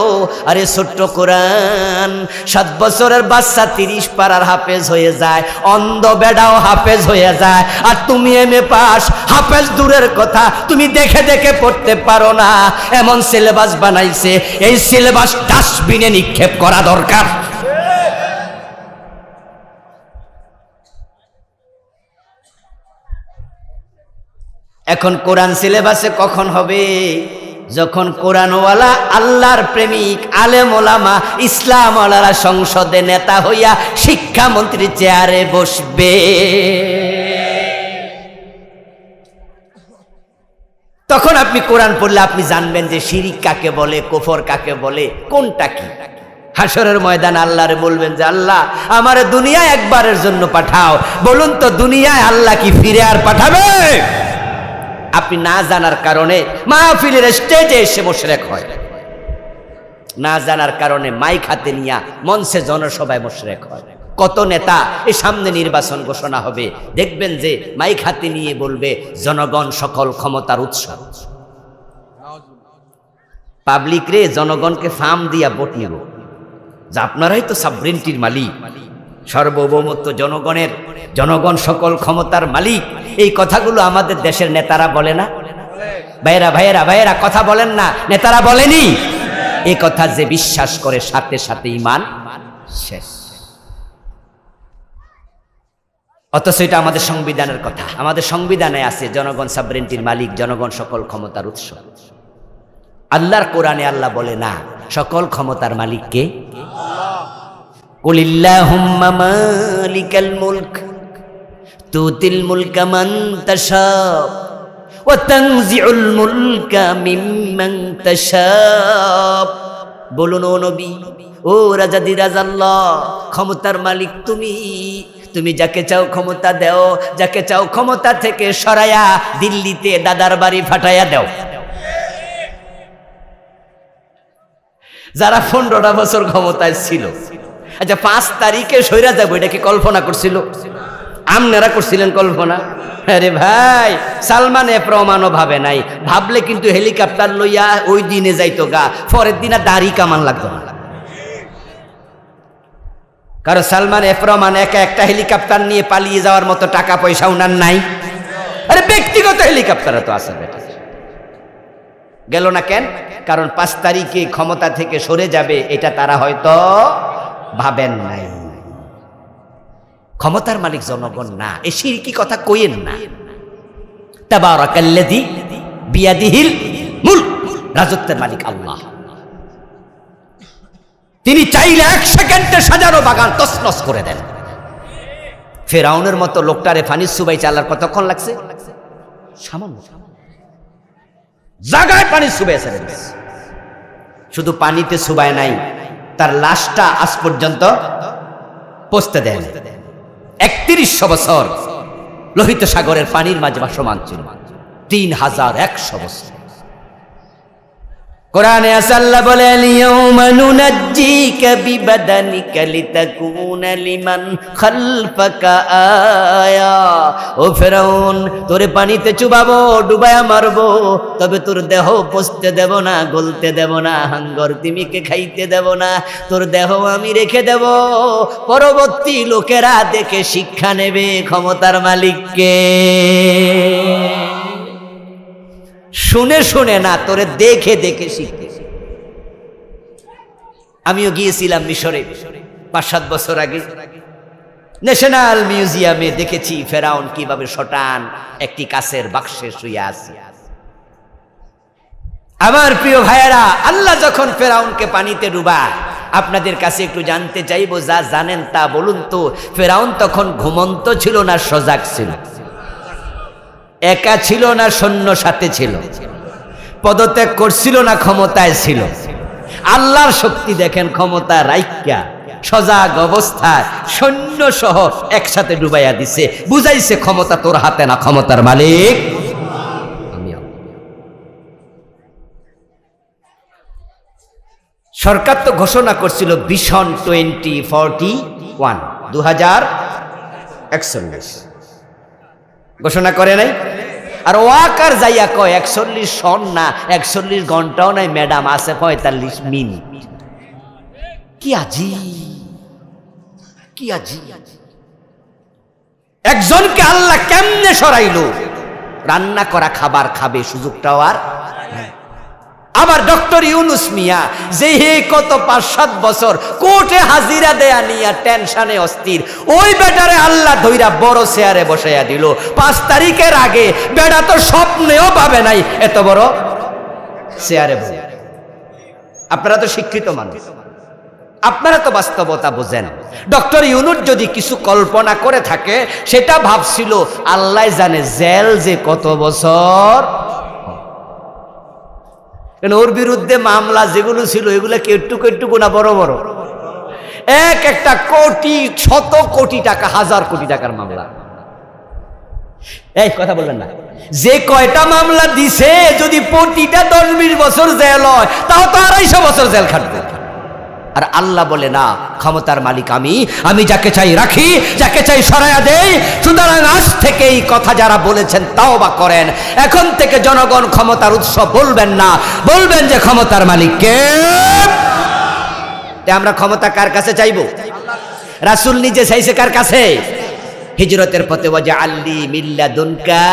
আরে ছোট্ট কোরআন 7 বছরের বাচ্চা 30 পারার হাফেজ হয়ে যায়, অন্ধ বেড়াও হাফেজ হয়ে যায়, আর তুমি এমএ পাস, হাফেজ দূরের কথা, তুমি দেখে দেখে পড়তে পারো না। এমন সিলেবাস বানাইছে, এই সিলেবাস ডাস্টবিনে নিক্ষেপ করা দরকার। এখন কোরআন সিলেবাসে কখন হবে? যখন কোরআনওয়ালা, আল্লাহর প্রেমিক, আলেম ওলামা, ইসলাম ওয়ালারা সংসদে নেতা হইয়া শিক্ষামন্ত্রী চেয়ারে বসবে। তখন আপনি কোরআন পড়লে আপনি জানবেন যে শিরিক কাকে বলে, কুফর কাকে বলে, কোনটা কি। হাসরের ময়দান আল্লাহরে বলবেন যে আল্লাহ আমার দুনিয়ায় একবারের জন্য পাঠাও। বলুন তো দুনিয়ায় আল্লাহ কি ফিরে আর পাঠাবে? আপনি না জানার কারণে মাহফিলের স্টেজে এসে মুশরিক হয়, না জানার কারণে মাইক হাতে নিয়ে মঞ্চে জনসভায় মুশরিক হয়। কত নেতা এই সামনে নির্বাচন ঘোষণা হবে, দেখবেন যে মাইক হাতে নিয়ে বলবে জনগণ সকল ক্ষমতার উৎস। পাবলিক রে, জনগণকে ফার্ম দিয়া ভোট নিব, যে আপনারাই তো সাবরেন্টির মালিক, সার্বভৌমত্ব জনগণের, জনগণ সকল ক্ষমতার মালিক। এই কথাগুলো আমাদের দেশের নেতারা বলে না? ভাইয়েরা ভাইয়েরা ভাইয়েরা কথা বলেন না? নেতারা বলেনি? এই কথা যে বিশ্বাস করে সাথে সাথে ঈমান শেষ। অথচ এটা আমাদের সংবিধানের কথা। আমাদের সংবিধানে আছে জনগণ সাবরেন্টির মালিক, জনগণ সকল ক্ষমতার উৎস। আল্লাহর কোরআনে আল্লাহ বলে না, সকল ক্ষমতার মালিক কে? কুলিল্লাহুম্মা মালিকাল মুলক তুতিল মুলকা মান তাশা ওয়া তানজিউল মুলকা মিম্মান তাশা। বলুন ও নবী, ও রাজাদিরাজ আল্লাহ, ক্ষমতার মালিক তুমি, তুমি যাকে চাও ক্ষমতা দাও, যাকে চাও ক্ষমতা থেকে সরায়া দিল্লিতে দাদার বাড়ি ফাটাইয়া দাও। যারা 15টা বছর ক্ষমতায় ছিল, আচ্ছা 5 তারিখে সইরা যাবো, এটা কি কল্পনা করছিল? আপনারা করছিলেন কল্পনা? আরে ভাই, সালমান এফ রহমানও ভাবে নাই। ভাবলে কিন্তু হেলিকপ্টার লইয়া ওই দিনে যাইতো গা, পরের দিন দাড়ি কামান লাগতো না। কারণ সালমান এফ রহমান একা একটা হেলিকপ্টার নিয়ে পালিয়ে যাওয়ার মতো টাকা পয়সা উনার নাই। আরে ব্যক্তিগত হেলিকপ্টার তো আছে, গেল না কেন? কারণ 5 তারিখে ক্ষমতা থেকে সরে যাবে, এটা তারা হয়তো ভাবেন নাই। ক্ষমতার মালিক জনগণ না, এ শিরকি কথা কইেন না। তাবারাকাল্লাযী বিয়াদিহিল মুলক, রাজত্বের মালিক আল্লাহ। তিনি চাইলে 1 সেকেন্ডে সাজানো বাগান তছনছ করে দেন। ফেরাউনের মতো লোকটারে ফানি সুবাই চালার কতক্ষণ লাগছে? সামান্য জায়গায় পানি সুবাইছে। শুধু পানিতে সুবায় নাই, তার লাশটা আজ পর্যন্ত পচতে দেন। 3100 বছর লোহিত সাগরের পানির মাঝে ভাসমান ছিল, 3100 বছর। কোরআনে আছে আল্লাহ বলে আল-ইয়াওমা নুনাজ্জিকা বিবাদানিকা লিতাকুনা লিমান খালফাকা আয়া। ও ফেরাউন, তোরে পানিতে চুবাবো, ডুবায়া মারবো, তবে তোর দেহ পচতে দেব না, গলতে দেব না, হাঙ্গর তিমিকে খাইতে দেব না। তোর দেহ আমি রেখে দেব, পরবর্তী লোকেরা দেখে শিক্ষা নেবে ক্ষমতার মালিককে। শুনে শুনে না, তোরে দেখে দেখে শিখতেছি। আমিও গিয়েছিলাম মিশরে 5-7 বছর আগে। ন্যাশনাল মিউজিয়ামে দেখেছি ফেরাউন কিভাবে শটান একটি কাচের বাক্সে শুয়ে আছে। আমার প্রিয় ভাইয়েরা, আল্লাহ যখন ফেরাউনকে পানিতে ডুবায়, আপনাদের কাছে একটু জানতে চাইবো, যা জানেন তা বলুন তো, ফেরাউন তখন ঘুমন্ত ছিল না সজাগ ছিল? একা ছিল না সৈন্য সাথে ছিল? পদত্যাগ করছিল না ক্ষমতায় ছিল? আল্লাহর শক্তি দেখেন, ক্ষমতা রাইকা সজাগ অবস্থায় সৈন্য সহ একসাথে ডুবাইয়া দিছে, বুঝাইছে ক্ষমতা তোর হাতে না, ক্ষমতার মালিক আমি। সরকার তো ঘোষণা করছিল ভিশন 2041 2041 ঘোষণা করে নাই? আর ওয়াকার যাইয়া কয় 41 সন না, 41 ঘন্টাও নাই ম্যাডাম, আছে 45 মিনিট। কি আজি, কি আজি! একজনকে আল্লাহ কেমনে সরাইলো? রান্না করা খাবার খাবে সুযোগটাও আর। আমার ডক্টর ইউনুস মিয়া, যে কত 5-7 বছর কোর্টে হাজিরা দেয়া নিয়া টেনশনে অস্থির, ওই বেটারে আল্লাহ ধইরা বড় চেয়ারে বসাইয়া দিল। 5 তারিখের আগে বেটা তো স্বপ্নেও পাবে নাই এত বড় চেয়ারে বসে। আপনারা তো শিক্ষিত মানুষ, আপনারা তো বাস্তবতা বোঝেন। ডক্টর ইউনুস যদি কিছু কল্পনা করে থাকে, সেটা ভাবছিল আল্লাহ জানে জেল যে কত বছর। ওর বিরুদ্ধে মামলা যেগুলো ছিল, এগুলো কেটুকু একটুকু না বড় বড়, এক একটা কোটি, 100 কোটি টাকা, 1000 কোটি টাকার মামলা। এই কথা বলবেন না, যে কয়টা মামলা দিছে, যদি প্রতিটা 10-20 বছর জেল হয়, তাও তো 250 বছর জেল খাটবে। আর আল্লাহ বলে না, ক্ষমতার মালিক আমি, আমি যাকে চাই রাখি, যাকে চাই সরাইয়া দেই। সুতরাং আজ থেকে এই কথা যারা বলেছেন তাওবা করেন। এখন থেকে জনগণ ক্ষমতার উৎস বলবেন না, বলবেন যে ক্ষমতার মালিক কে। আমরা ক্ষমতা কার কাছে চাইবো? রাসূল নিজে চাইছে কার কাছে? হিজরতের পথে ওয়াজআলনি মিল্লাদুনকা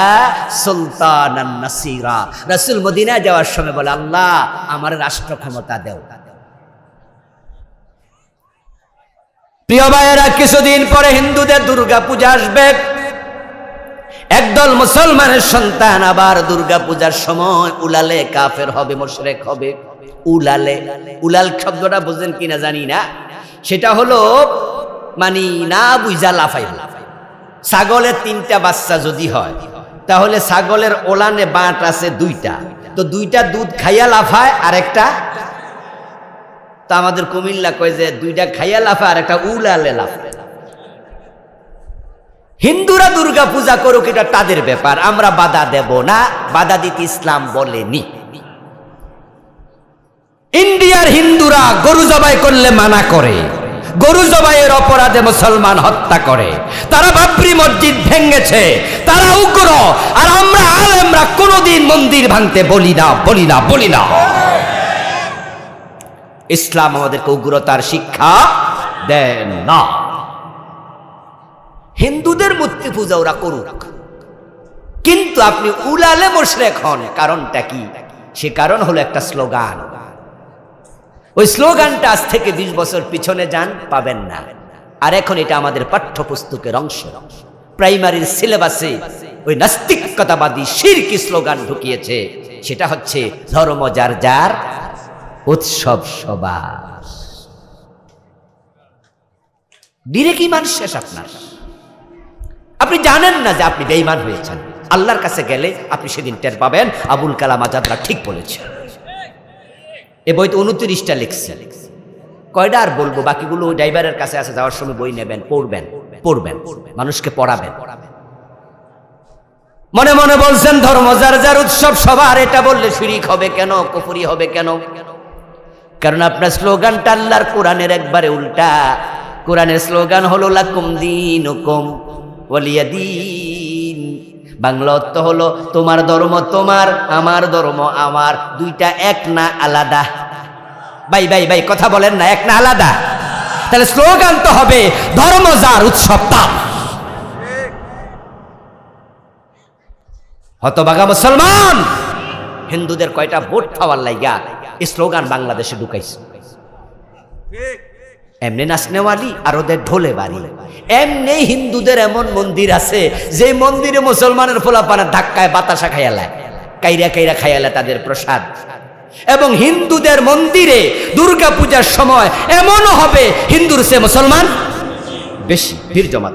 সুলতানান নাসিরা। রাসূল মদিনায় যাওয়ার সময় বলে, আল্লাহ আমার রাষ্ট্র ক্ষমতা দাও। প্রিয় ভাইয়েরা, কিছুদিন পরে হিন্দুদের দুর্গা পূজা আসবে। একদল মুসলমানের সন্তান আবার দুর্গা পূজার সময় উলালে কাফের হবে, মুশরিক হবে। উলালে, উলাল শব্দটা বুঝেন কিনা জানি না, সেটা হলো মানে না বুঝা লাফাইল। ছাগলের 3টা বাচ্চা যদি হয়, তাহলে ছাগলের ওলানে বাঁট আছে 2টা, তো 2টা দুধ খাইয়া লাফায়, আর একটা তা আমাদের কুমিল্লা কয় যে 2টা খাইয়া লাফায় আর একটা উলালে লাফায়। হিন্দুরা দুর্গা পূজা করুক, এটা তাদের ব্যাপার, আমরা বাধা দেব না, বাধা দিতে ইসলাম বলেনি। ইন্ডিয়ার হিন্দুরা গরু জবাই করলে মানা করে, গরু জবাইয়ের অপরাধে মুসলমান হত্যা করে, তারা বাবরি মসজিদ ভেঙেছে, তারা উগ্র। আর আমরা আলেমরা কোনোদিন মন্দির ভাঙতে বলি না, বলি না, বলি না। ইসলাম আমাদেরকে উগ্রতার শিক্ষা দেন না। হিন্দুদের মূর্তি পূজা ওরা করুক, কিন্তু আপনি উলালে মুশরিক হন। কারণটা কি? সে কারণ হলো একটা স্লোগান। ওই স্লোগানটা আজ থেকে 20 বছর পিছনে যান, পাবেন না। আর এখন এটা আমাদের পাঠ্যপুস্তকের অংশ। প্রাইমারির সিলেবাসে ওই নাস্তিকতাবাদী শিরকি স্লোগান ঢুকিয়েছে, সেটা হচ্ছে ধর্ম যার যার, উৎসব সবার। ডিরেক্ট ঈমান শেষ আপনার। আপনি জানেন না যে আপনি বেঈমান হয়েছেন। আল্লাহর কাছে গেলে আপনি সেদিন টের পাবেন আবুল কালাম আজাদরা ঠিক বলেছে। এ বইতে 29টা লিখছে, কয়টা আর বলবো, বাকিগুলো ওই ড্রাইভারের কাছে আছে, যাওয়ার সময় বই নেবেন, পড়বেন, পড়বেন, মানুষকে পড়াবেন। মনে মনে বলছেন ধর্ম যার যার, উৎসব সবার, এটা বললে শিরক হবে কেন, কুফরি হবে কেন? কারণ আপনার স্লোগানটা আল্লাহর কোরআনের একবারে উল্টা। কোরআনের স্লোগান হলো লাকুম দীনুকুম ওয়ালিয়া দীন। বাংলা অর্থ হলো তোমার ধর্ম তোমার, আমার ধর্ম আমার, দুইটা এক না আলাদা। ভাই ভাই ভাই কথা বলেন না, এক না আলাদা? তাহলে স্লোগান তো হবে ধর্ম যার, উৎসব তার। হতভাগা মুসলমান, হিন্দুদের কয়টা ভোট পাওয়ার লাইগা এই স্লোগান বাংলাদেশে ঢুকাইছে। এমনি নাচনেওয়ালি আর ওদের ঢোলে বাড়ি। এমনি হিন্দুদের এমন মন্দির আছে যে মন্দিরে মুসলমানের ফোলাপানের ধাক্কায় বাতাসা খাইয়ালায়, কাইরা কাইরা খাইয়ালায় তাদের প্রসাদ। এবং হিন্দুদের মন্দিরে দুর্গা পূজার সময় এমনও হবে হিন্দুর চেয়ে মুসলমান বেশি ভিড় জমাত।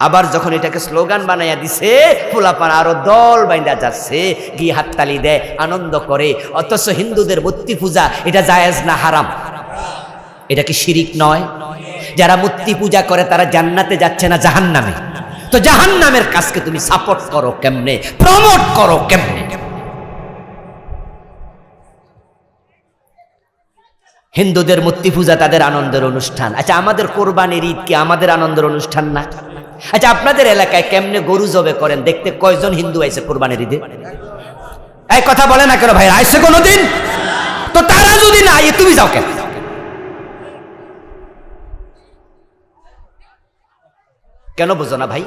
আবার যখন এটাকে স্লোগান বানাইয়া দিছে, ফুলাপান আরো দল বাইন্দা যাচ্ছে, গিয়ে হাততালি দেয়, আনন্দ করে। অথচ হিন্দুদের মূর্তি পূজা এটা জায়েজ না হারাম? এটা কি শিরিক নয়? যারা মূর্তি পূজা করে তারা জান্নাতে যাচ্ছে না জাহান্নামে? তো জাহান্নামের কাজকে তুমি সাপোর্ট করো কেমনে, প্রমোট করো কেমনে? হিন্দুদের মূর্তি পূজা তাদের আনন্দের অনুষ্ঠান। আচ্ছা, আমাদের কোরবানির ঈদ কি আমাদের আনন্দের অনুষ্ঠান না? আচ্ছা, আপনাদের এলাকায় কেমনে গরু জবে করেন দেখতে কয়জন হিন্দু আইছে কোরবানির ঈদে? এই কথা বলে না কেন ভাই? আইছে কোনোদিন? তো তারা যদি না আইয়ে তুমি যাও কেন? কেন বুঝো না ভাই?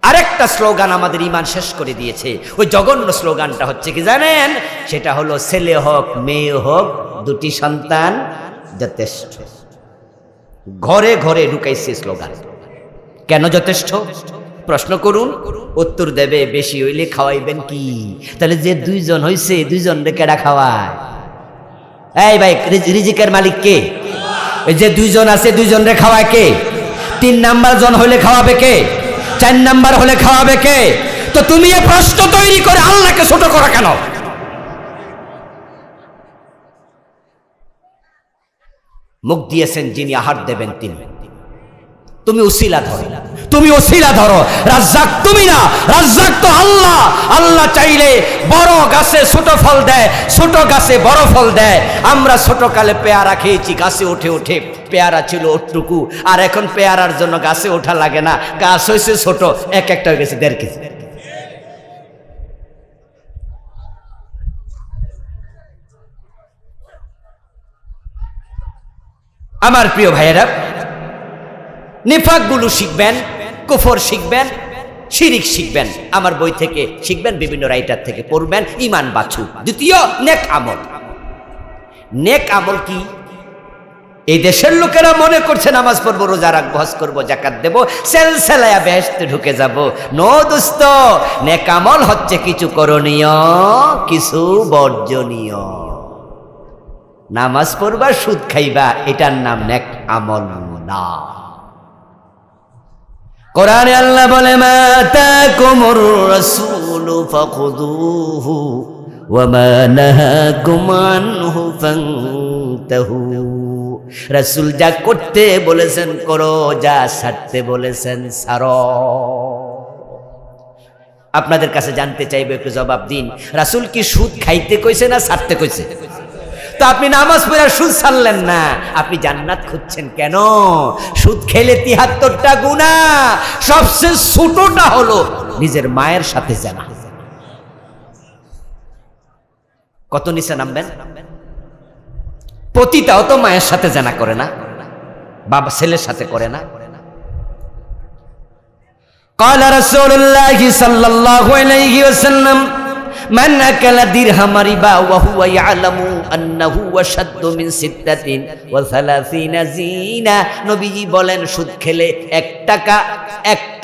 আরেকটা স্লোগান আমাদের ইমান শেষ করে দিয়েছে। ওই জঘন্য স্লোগানটা হচ্ছে কি জানেন? সেটা হলো ছেলে হোক মেয়ে হোক দুটি সন্তান যথেষ্ট। ঘরে ঘরে ঢুকাইছে স্লোগান। কেন যথেষ্ট? প্রশ্ন করুন, উত্তর দেবে বেশি হইলে খাওয়াইবেন কি? তাহলে যে দুইজন হইছে দুইজন রে কেডা খাওয়ায়? এই ভাই, রিজিকের মালিক কে? যে দুইজন আছে দুইজন রে খাওয়ায় কে? 3 নাম্বার জন হইলে খাওয়াবে কে? 4 নাম্বার হলে খাওয়াবে কে? তো তুমি এই প্রশ্ন তৈরি করে আল্লাহকে ছোট করা কেন? মুখ দিয়েছেন যিনি, আহার দেবেন তিনি। তুমি উসিলা ধরো, তুমি ওসিলা ধরো। রাজ্জাক তুমি না, রাজ্জাক তো আল্লাহ। আল্লাহ চাইলে বড় গাছে ছোট ফল দেয়, ছোট গাছে বড় ফল দেয়। আমরা ছোট কালে পেয়ারা খেয়েছি, গাছে উঠে উঠে পেয়ারা ছিল ওটুকু, আর এখন পেয়ারার জন্য গাছে ওঠা লাগে না, গাছ হয়েছে ছোট, এক একটা হয়ে গেছে 1.5 কেজি। আমার প্রিয় ভাইয়েরা, নিফাকগুলো শিখবেন, কুফর শিখবেন, শিরিক শিখবেন, আমার বই থেকে শিখবেন, বিভিন্ন রাইটার থেকে পড়বেন, ঈমান বাছু। দ্বিতীয়, নেক আমল। নেক আমল কি? এই দেশের লোকেরা মনে করছে নামাজ পড়বো, রোজা রাখবো, হজ করবো, যাকাত দেবো, সেলসেলায়া বেহেশতে ঢুকে যাব। নো দোস্ত, নেক আমল হচ্ছে কিছু করণীয়, কিছু বর্জনীয়। নামাজ পড়বা, সুদ খাইবা, এটার নাম নেক আমল না। কোরআনে আল্লাহ বলে, মা তাকুমুর রাসূলু ফাখুযুহু ওয়া মা নাহাকুম আনহু ফান্তাহু। রাসূল যা করতে বলেছেন করো, যা ছাড়তে বলেছেন ছাড়ো। আপনাদের কাছে জানতে চাইবে, একটু জবাব দিন, রাসূল কি সুদ খাইতে কইছে না ছাড়তে কইছে? তো আপনি নামাজ পড়ে সুদ ছাড়লেন না, আপনি জান্নাত খুঁজছেন কেন? সুদ খেলে 73টা গুনাহ, সবচেয়ে ছোটটা হলো নিজের মায়ের সাথে জানা। কত নিচে নামবেন? পতিতাও তো মায়ের সাথে জানা করে না, বাবা ছেলের সাথে করে না। قال رسول الله صلى الله عليه وسلم من أكل درهم ربا وهو يعلم أنه أشد من 36 زينة। নবীজি বলেন, সুদ খেলে 1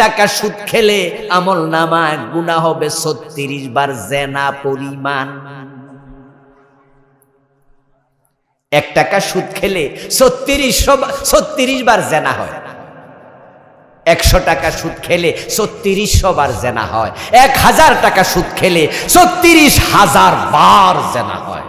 টাকা সুদ খেলে আমল নামায় গুনাহ হবে 36 বার জেনা পরিমাণ। 1 টাকা সুদ খেলে 36 বার জেনা হয়। 100 টাকা সুদ খেলে 3600 বার জেনা হয়। 1000 টাকা সুদ খেলে 36,000 বার জেনা হয়।